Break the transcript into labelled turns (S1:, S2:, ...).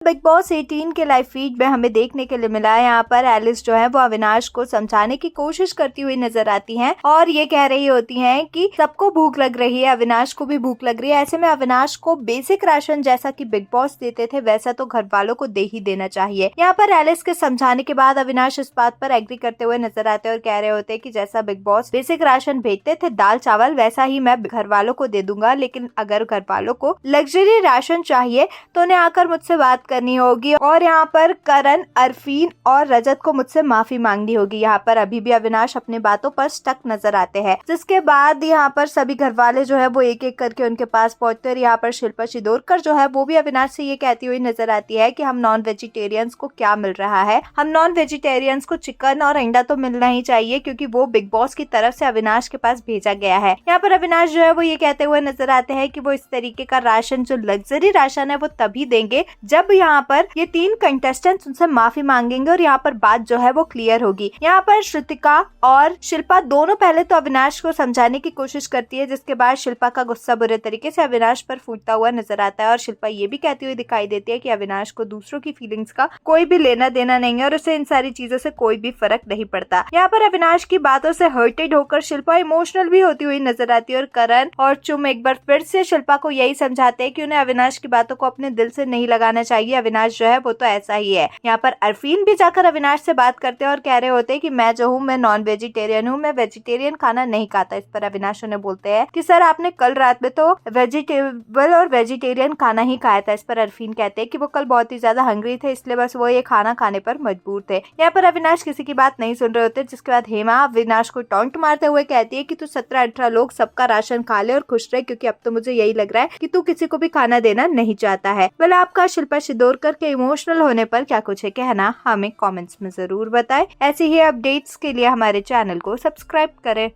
S1: Big boss 18 के live feed में हमें देखने के लिए मिला है यहाँ पर एलिस जो है वो अविनाश को समझाने की कोशिश करती हुई नजर आती हैं और ये कह रही होती हैं कि सबको भूख लग रही है, अविनाश को भी भूख लग रही है। ऐसे में अविनाश को बेसिक राशन जैसा कि बिग बॉस देते थे वैसा तो घर वालों को दे ही देना चाहिए। यहाँ पर एलिस के समझाने के बाद अविनाश इस बात पर एग्री करते हुए नजर आते हैं और कह रहे होते हैं कि जैसा बिग बॉस बेसिक राशन भेजते थे दाल चावल वैसा ही मैं घर वालों को दे दूंगा, लेकिन अगर घर वालों को लग्जरी राशन चाहिए तो उन्हें आकर मुझसे बात करनी होगी और यहाँ पर करण, अरफीन और रजत को मुझसे माफी मांगनी होगी। यहाँ पर अभी भी अविनाश अपने बातों पर स्टक नजर आते हैं, जिसके बाद यहाँ पर सभी घर वाले जो है वो एक एक करके उनके पास पहुंचते हैं। यहाँ पर शिल्पा शिदोरकर जो है वो भी अविनाश से ये कहती हुई नजर आती है कि हम नॉन वेजिटेरियंस को क्या मिल रहा है, हम नॉन वेजिटेरियंस को चिकन और अंडा तो मिलना ही चाहिए क्योंकि वो बिग बॉस की तरफ से अविनाश के पास भेजा गया है। यहाँ पर अविनाश जो है वो ये कहते हुए नजर आते हैं कि वो इस तरीके का राशन जो लग्जरी राशन है वो तभी देंगे जब यहाँ पर ये 3 कंटेस्टेंट्स उनसे माफी मांगेंगे और यहाँ पर बात जो है वो क्लियर होगी। यहाँ पर श्रुतिका और शिल्पा दोनों पहले तो अविनाश को समझाने की कोशिश करती है, जिसके बाद शिल्पा का गुस्सा बुरे तरीके से अविनाश पर फूटता हुआ नजर आता है और शिल्पा ये भी कहती हुई दिखाई देती है कि अविनाश को दूसरों की फीलिंग्स का कोई भी लेना देना नहीं है और उसे इन सारी चीजों से कोई भी फर्क नहीं पड़ता। यहाँ पर अविनाश की बातों से हर्टेड होकर शिल्पा इमोशनल भी होती हुई नजर आती है और करण और चुम एक बार फिर से शिल्पा को यही समझाते हैं कि उन्हें अविनाश की बातों को अपने दिल से नहीं लगाना चाहिए, अविनाश जो है वो तो ऐसा ही है। यहाँ पर अरफीन भी जाकर अविनाश से बात करते हैं और कह रहे होते हैं कि मैं जो हूँ मैं नॉन वेजिटेरियन हूँ, मैं वेजिटेरियन खाना नहीं खाता। इस पर अविनाश उन्हें बोलते हैं कि सर आपने कल रात में तो वेजिटेबल और वेजिटेरियन खाना ही खाया था। इस पर अरफीन कहते हैं कि वो कल बहुत ही ज्यादा हंग्री थे इसलिए बस वो ये खाना खाने पर मजबूर थे। यहाँ पर अविनाश किसी की बात नहीं सुन रहे होते, जिसके बाद हेमा अविनाश को टॉन्ट मारते हुए कहती है कि तू 17-18 लोग सबका राशन खा ले और खुश रहे, क्योंकि अब तो मुझे यही लग रहा है कि तू किसी को भी खाना देना नहीं चाहता है। वेल आपका शिल्पा शिदोरकर के इमोशनल होने पर क्या कुछ है कहना हमें कमेंट्स में जरूर बताएं। ऐसी ही अपडेट्स के लिए हमारे चैनल को सब्सक्राइब करें।